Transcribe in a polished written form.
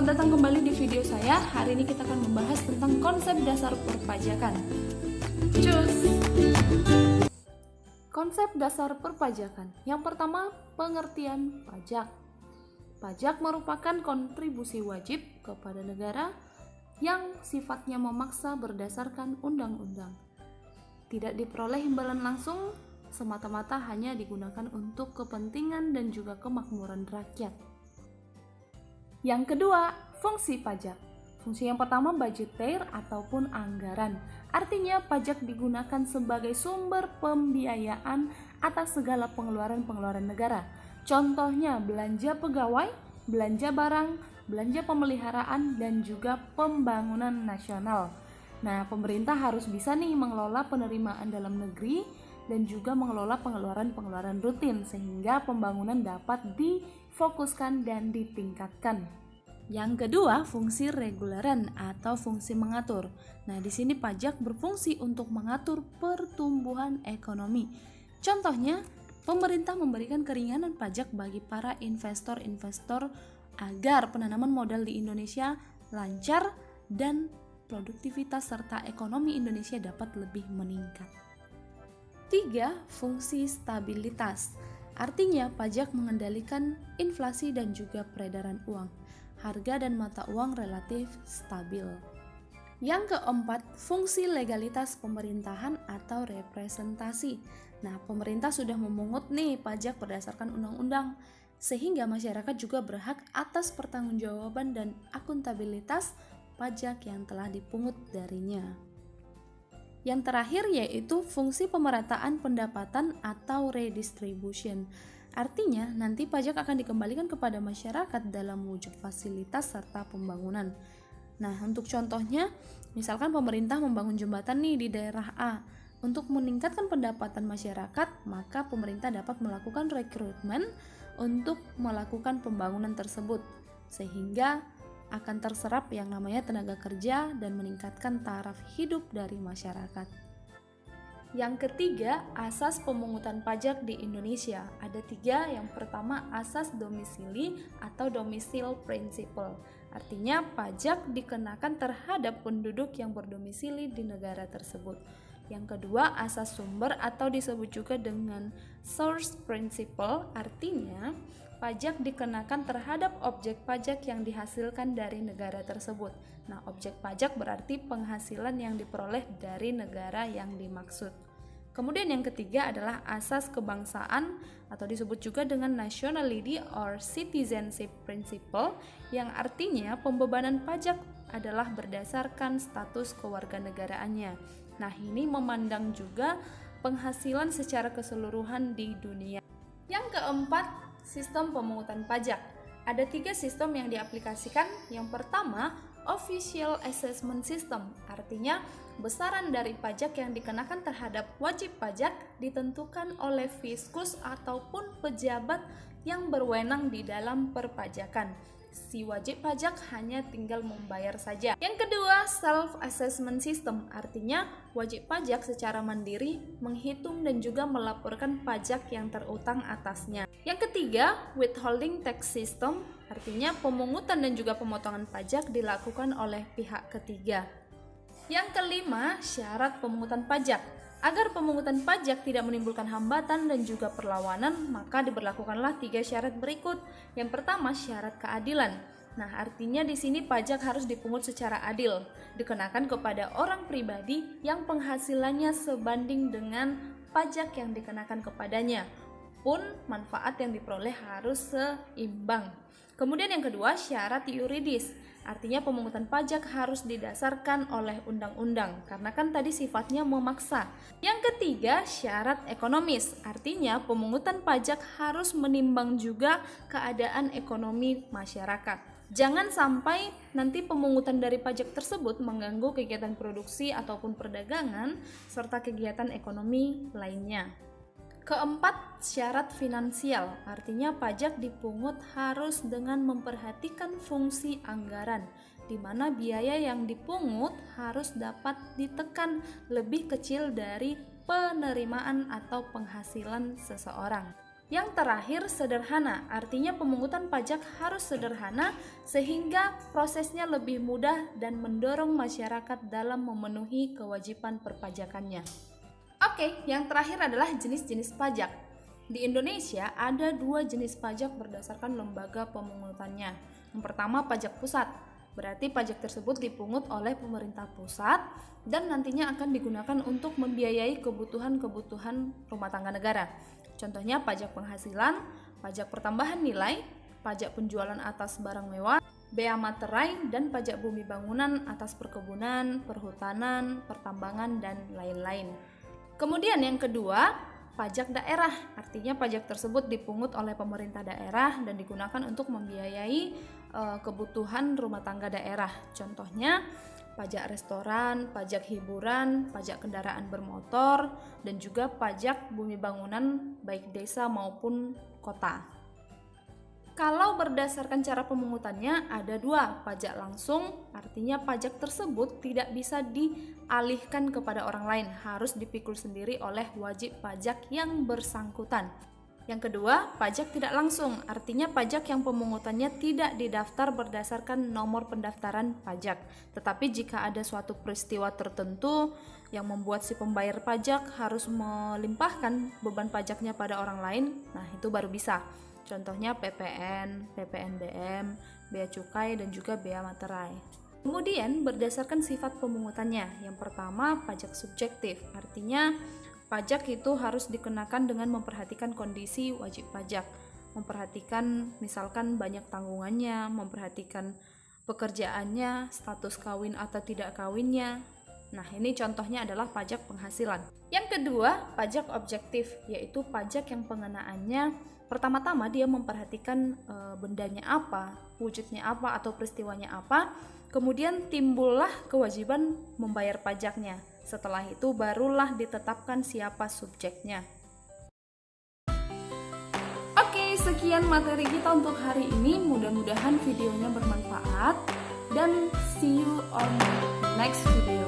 Selamat datang kembali di video saya. Hari ini kita akan membahas tentang konsep dasar perpajakan. Cus! Konsep dasar perpajakan. Yang pertama, pengertian pajak. Pajak merupakan kontribusi wajib kepada negara yang sifatnya memaksa berdasarkan undang-undang. Tidak diperoleh imbalan langsung, semata-mata hanya digunakan untuk kepentingan dan juga kemakmuran rakyat. Yang kedua, fungsi pajak. Fungsi yang pertama budgeteer ataupun anggaran. Artinya pajak digunakan sebagai sumber pembiayaan atas segala pengeluaran-pengeluaran negara. Contohnya belanja pegawai, belanja barang, belanja pemeliharaan, dan juga pembangunan nasional. Nah, pemerintah harus bisa nih mengelola penerimaan dalam negeri dan juga mengelola pengeluaran-pengeluaran rutin sehingga pembangunan dapat difokuskan dan ditingkatkan. Yang kedua, fungsi reguleran atau fungsi mengatur. Nah, di sini pajak berfungsi untuk mengatur pertumbuhan ekonomi. Contohnya, pemerintah memberikan keringanan pajak bagi para investor-investor agar penanaman modal di Indonesia lancar dan produktivitas serta ekonomi Indonesia dapat lebih meningkat. 3. Fungsi stabilitas. Artinya pajak mengendalikan inflasi dan juga peredaran uang. Harga dan mata uang relatif stabil. Yang keempat, fungsi legalitas pemerintahan atau representasi. Nah, pemerintah sudah memungut nih pajak berdasarkan undang-undang, sehingga masyarakat juga berhak atas pertanggungjawaban dan akuntabilitas pajak yang telah dipungut darinya. Yang terakhir yaitu fungsi pemerataan pendapatan atau redistribution. Artinya nanti pajak akan dikembalikan kepada masyarakat dalam wujud fasilitas serta pembangunan. Nah, untuk contohnya, misalkan pemerintah membangun jembatan nih di daerah A. Untuk meningkatkan pendapatan masyarakat, maka pemerintah dapat melakukan rekrutmen untuk melakukan pembangunan tersebut, sehingga akan terserap yang namanya tenaga kerja dan meningkatkan taraf hidup dari masyarakat. Yang ketiga, asas pemungutan pajak di Indonesia. Ada 3. Yang pertama, asas domisili atau domicile principle. Artinya pajak dikenakan terhadap penduduk yang berdomisili di negara tersebut. Yang kedua, asas sumber atau disebut juga dengan source principle. Artinya pajak dikenakan terhadap objek pajak yang dihasilkan dari negara tersebut. Nah, objek pajak berarti penghasilan yang diperoleh dari negara yang dimaksud. Kemudian yang ketiga adalah asas kebangsaan atau disebut juga dengan nationality or citizenship principle, yang artinya pembebanan pajak adalah berdasarkan status kewarganegaraannya. Nah, ini memandang juga penghasilan secara keseluruhan di dunia. Yang keempat, sistem pemungutan pajak. Ada 3 sistem yang diaplikasikan. Yang pertama, official assessment system. Artinya, besaran dari pajak yang dikenakan terhadap wajib pajak ditentukan oleh fiskus ataupun pejabat yang berwenang di dalam perpajakan. Si wajib pajak hanya tinggal membayar saja. Yang kedua, self-assessment system. Artinya, wajib pajak secara mandiri menghitung dan juga melaporkan pajak yang terutang atasnya. Yang ketiga, withholding tax system. Artinya, pemungutan dan juga pemotongan pajak dilakukan oleh pihak ketiga. Yang kelima, syarat pemungutan pajak. Agar pemungutan pajak tidak menimbulkan hambatan dan juga perlawanan, maka diberlakukanlah 3 syarat berikut. Yang pertama, syarat keadilan. Nah, artinya di sini pajak harus dipungut secara adil, dikenakan kepada orang pribadi yang penghasilannya sebanding dengan pajak yang dikenakan kepadanya, pun manfaat yang diperoleh harus seimbang. Kemudian yang kedua, syarat yuridis. Artinya pemungutan pajak harus didasarkan oleh undang-undang, karena kan tadi sifatnya memaksa. Yang ketiga, syarat ekonomis. Artinya pemungutan pajak harus menimbang juga keadaan ekonomi masyarakat. Jangan sampai nanti pemungutan dari pajak tersebut mengganggu kegiatan produksi ataupun perdagangan serta kegiatan ekonomi lainnya. Keempat, syarat finansial. Artinya pajak dipungut harus dengan memperhatikan fungsi anggaran, di mana biaya yang dipungut harus dapat ditekan lebih kecil dari penerimaan atau penghasilan seseorang. Yang terakhir, sederhana, artinya pemungutan pajak harus sederhana sehingga prosesnya lebih mudah dan mendorong masyarakat dalam memenuhi kewajiban perpajakannya. Oke, yang terakhir adalah jenis-jenis pajak. Di Indonesia ada 2 jenis pajak berdasarkan lembaga pemungutannya. Yang pertama, pajak pusat, berarti pajak tersebut dipungut oleh pemerintah pusat dan nantinya akan digunakan untuk membiayai kebutuhan-kebutuhan rumah tangga negara. Contohnya pajak penghasilan, pajak pertambahan nilai, pajak penjualan atas barang mewah, bea materai, dan pajak bumi bangunan atas perkebunan, perhutanan, pertambangan, dan lain-lain. Kemudian yang kedua, pajak daerah, artinya pajak tersebut dipungut oleh pemerintah daerah dan digunakan untuk membiayai kebutuhan rumah tangga daerah. Contohnya pajak restoran, pajak hiburan, pajak kendaraan bermotor, dan juga pajak bumi bangunan baik desa maupun kota. Kalau berdasarkan cara pemungutannya ada 2, pajak langsung, artinya pajak tersebut tidak bisa dialihkan kepada orang lain, harus dipikul sendiri oleh wajib pajak yang bersangkutan. Yang kedua, pajak tidak langsung, artinya pajak yang pemungutannya tidak didaftar berdasarkan nomor pendaftaran pajak. Tetapi jika ada suatu peristiwa tertentu yang membuat si pembayar pajak harus melimpahkan beban pajaknya pada orang lain, nah itu baru bisa. Contohnya PPN, PPNBM, bea cukai, dan juga bea materai. Kemudian berdasarkan sifat pemungutannya, yang pertama pajak subjektif, artinya pajak itu harus dikenakan dengan memperhatikan kondisi wajib pajak, memperhatikan misalkan banyak tanggungannya, memperhatikan pekerjaannya, status kawin atau tidak kawinnya. Nah, ini contohnya adalah pajak penghasilan. Yang kedua, pajak objektif, yaitu pajak yang pengenaannya pertama-tama dia memperhatikan bendanya apa, wujudnya apa, atau peristiwanya apa, kemudian timbullah kewajiban membayar pajaknya. Setelah itu barulah ditetapkan siapa subjeknya. Oke, sekian materi kita untuk hari ini. Mudah-mudahan videonya bermanfaat dan see you on next video.